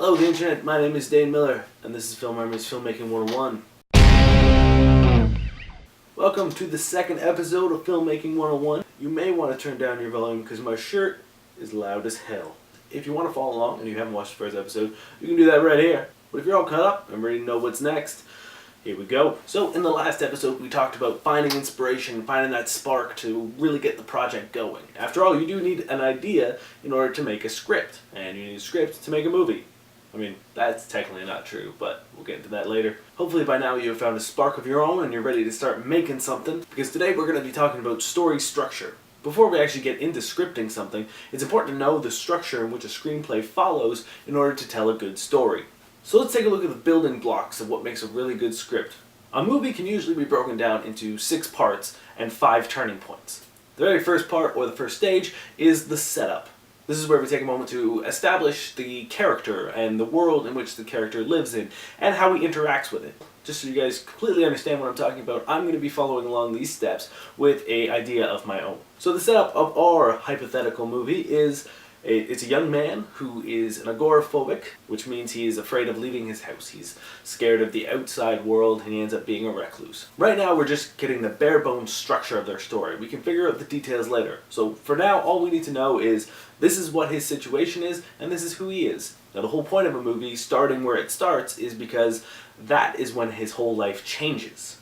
Hello the internet, my name is Dain Miller, and this is Film Army's Filmmaking 101. Welcome to the second episode of Filmmaking 101. You may want to turn down your volume because my shirt is loud as hell. If you want to follow along and you haven't watched the first episode, you can do that right here. But if you're all caught up and ready to know what's next, here we go. So in the last episode we talked about finding inspiration, finding that spark to really get the project going. After all, you do need an idea in order to make a script, and you need a script to make a movie. I mean, that's technically not true, but we'll get into that later. Hopefully by now you have found a spark of your own and you're ready to start making something, because today we're going to be talking about story structure. Before we actually get into scripting something, it's important to know the structure in which a screenplay follows in order to tell a good story. So let's take a look at the building blocks of what makes a really good script. A movie can usually be broken down into 6 parts and 5 turning points. The very first part, or the first stage, is the setup. This is where we take a moment to establish the character and the world in which the character lives in, and how he interacts with it. Just so you guys completely understand what I'm talking about, I'm going to be following along these steps with an idea of my own. So the setup of our hypothetical movie is it's a young man who is an agoraphobic, which means he is afraid of leaving his house. He's scared of the outside world and he ends up being a recluse. Right now we're just getting the bare bones structure of their story. We can figure out the details later. So for now, all we need to know is this is what his situation is and this is who he is. Now the whole point of a movie, starting where it starts, is because that is when his whole life changes.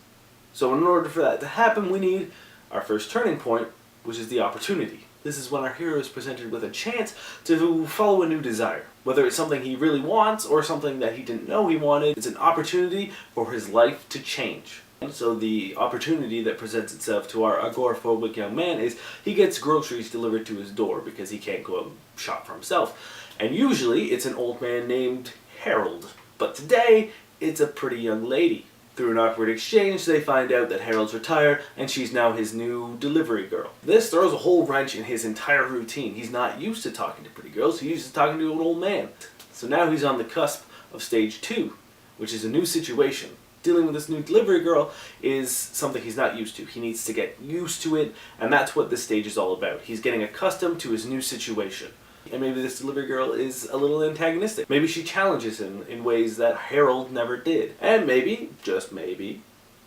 So in order for that to happen, we need our first turning point, which is the opportunity. This is when our hero is presented with a chance to follow a new desire. Whether it's something he really wants or something that he didn't know he wanted, it's an opportunity for his life to change. So the opportunity that presents itself to our agoraphobic young man is he gets groceries delivered to his door because he can't go out and shop for himself. And usually it's an old man named Harold. But today it's a pretty young lady. Through an awkward exchange, they find out that Harold's retired and she's now his new delivery girl. This throws a whole wrench in his entire routine. He's not used to talking to pretty girls, he's used to talking to an old man. So now he's on the cusp of stage 2, which is a new situation. Dealing with this new delivery girl is something he's not used to. He needs to get used to it, and that's what this stage is all about. He's getting accustomed to his new situation. And maybe this delivery girl is a little antagonistic. Maybe she challenges him in ways that Harold never did. And maybe, just maybe,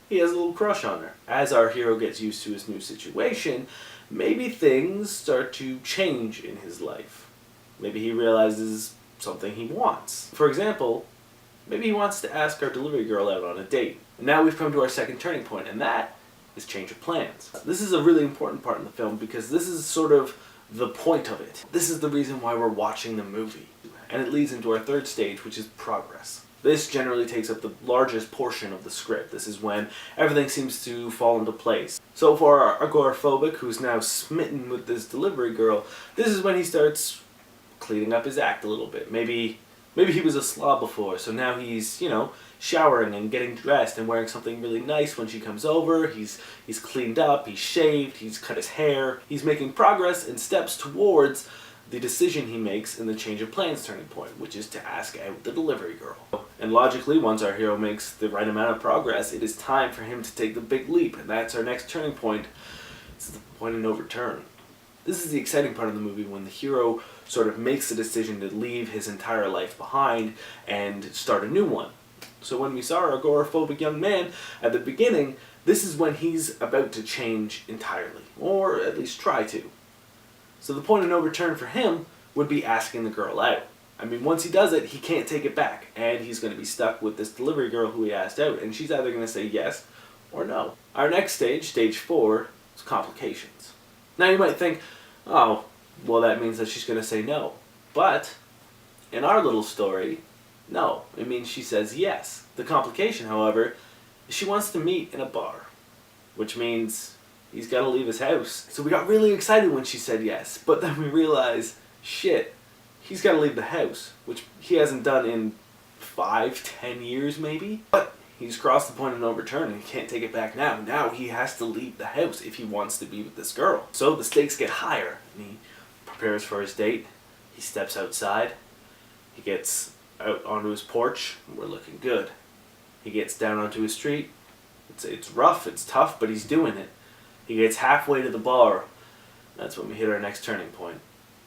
he has a little crush on her. As our hero gets used to his new situation, maybe things start to change in his life. Maybe he realizes something he wants. For example, maybe he wants to ask our delivery girl out on a date. And now we've come to our second turning point, and that is change of plans. This is a really important part in the film because this is sort of the point of it. This is the reason why we're watching the movie. And it leads into our third stage, which is progress. This generally takes up the largest portion of the script. This is when everything seems to fall into place. So for our agoraphobic, who's now smitten with this delivery girl, this is when he starts cleaning up his act a little bit. Maybe he was a slob before, so now he's, showering and getting dressed and wearing something really nice when she comes over. He's cleaned up, he's shaved, he's cut his hair. He's making progress and steps towards the decision he makes in the change of plans turning point, which is to ask out the delivery girl. And logically, once our hero makes the right amount of progress, it is time for him to take the big leap, and that's our next turning point. It's the point of no return. This is the exciting part of the movie, when the hero sort of makes the decision to leave his entire life behind and start a new one. So when we saw our agoraphobic young man at the beginning, this is when he's about to change entirely, or at least try to. So the point of no return for him would be asking the girl out. I mean, once he does it, he can't take it back, and he's going to be stuck with this delivery girl who he asked out, and she's either going to say yes or no. Our next stage, stage 4, is complications. Now you might think, oh, well that means that she's going to say no. But in our little story, no, it means she says yes. The complication, however, is she wants to meet in a bar, which means he's got to leave his house. So we got really excited when she said yes, but then we realized, shit, he's got to leave the house, which he hasn't done in 5-10 years maybe. But he's crossed the point of no return and he can't take it back now. Now he has to leave the house if he wants to be with this girl. So the stakes get higher, and he prepares for his date. He steps outside. He gets out onto his porch. We're looking good. He gets down onto his street. It's rough, it's tough, but he's doing it. He gets halfway to the bar. That's when we hit our next turning point.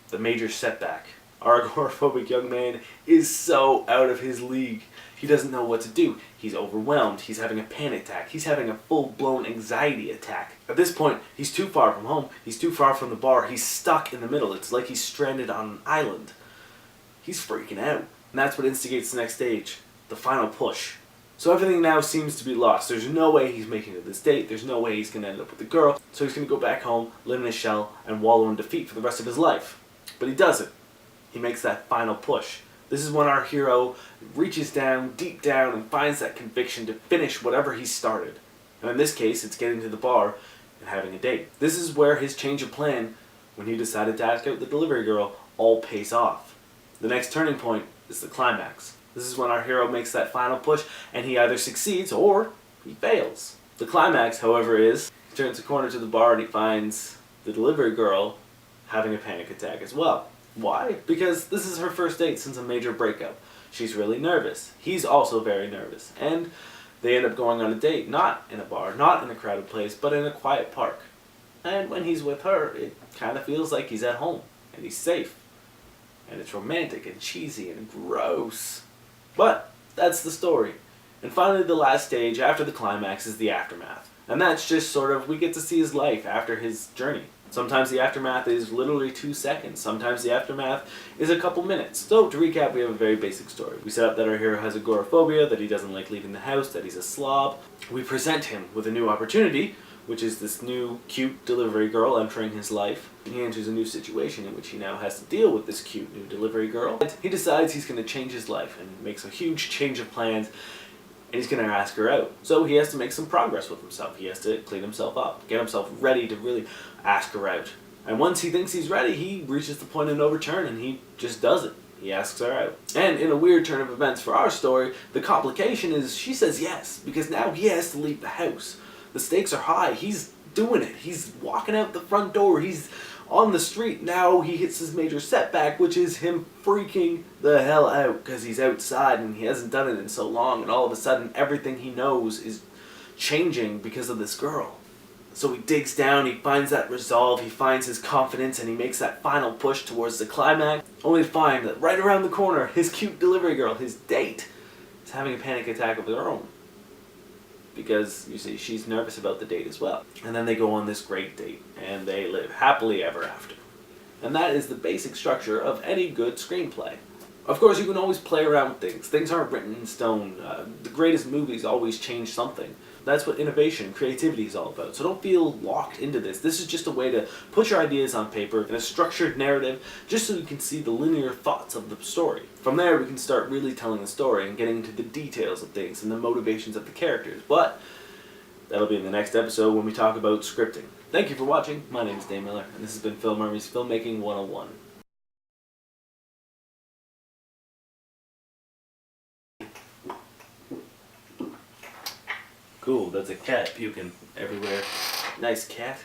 The major setback. Our agoraphobic young man is so out of his league. He doesn't know what to do. He's overwhelmed. He's having a panic attack. He's having a full-blown anxiety attack. At this point, he's too far from home. He's too far from the bar. He's stuck in the middle. It's like he's stranded on an island. He's freaking out. And that's what instigates the next stage, the final push. So everything now seems to be lost. There's no way he's making it to this date. There's no way he's going to end up with the girl. So he's going to go back home, live in his shell, and wallow in defeat for the rest of his life. But he doesn't. He makes that final push. This is when our hero reaches down, deep down, and finds that conviction to finish whatever he started. And in this case, it's getting to the bar and having a date. This is where his change of plan, when he decided to ask out the delivery girl, all pays off. The next turning point is the climax. This is when our hero makes that final push, and he either succeeds or he fails. The climax, however, is he turns the corner to the bar and he finds the delivery girl having a panic attack as well. Why? Because this is her first date since a major breakup. She's really nervous. He's also very nervous. And they end up going on a date, not in a bar, not in a crowded place, but in a quiet park. And when he's with her, it kind of feels like he's at home, and he's safe. And it's romantic and cheesy and gross. But that's the story. And finally, the last stage after the climax is the aftermath. And that's just sort of, we get to see his life after his journey. Sometimes the aftermath is literally 2 seconds. Sometimes the aftermath is a couple minutes. So, to recap, we have a very basic story. We set up that our hero has agoraphobia, that he doesn't like leaving the house, that he's a slob. We present him with a new opportunity, which is this new, cute delivery girl entering his life. He enters a new situation in which he now has to deal with this cute new delivery girl. He decides he's going to change his life and makes a huge change of plans, and he's going to ask her out. So he has to make some progress with himself. He has to clean himself up, get himself ready to really ask her out. And once he thinks he's ready, he reaches the point of no return, and he just does it. He asks her out. And in a weird turn of events for our story, the complication is she says yes, because now he has to leave the house. The stakes are high. He's doing it. He's walking out the front door. He's on the street. Now he hits his major setback, which is him freaking the hell out because he's outside and he hasn't done it in so long, and all of a sudden everything he knows is changing because of this girl. So he digs down, he finds that resolve, he finds his confidence, and he makes that final push towards the climax, only to find that right around the corner, his cute delivery girl, his date, is having a panic attack of her own. Because, you see, she's nervous about the date as well. And then they go on this great date, and they live happily ever after. And that is the basic structure of any good screenplay. Of course, you can always play around with things. Things aren't written in stone. The greatest movies always change something. That's what innovation, creativity is all about. So don't feel locked into this. This is just a way to put your ideas on paper in a structured narrative, just so you can see the linear thoughts of the story. From there, we can start really telling the story and getting into the details of things and the motivations of the characters. But that'll be in the next episode when we talk about scripting. Thank you for watching. My name is Dain Miller, and this has been Film Army's Filmmaking 101. Cool, that's a cat puking everywhere. Nice cat.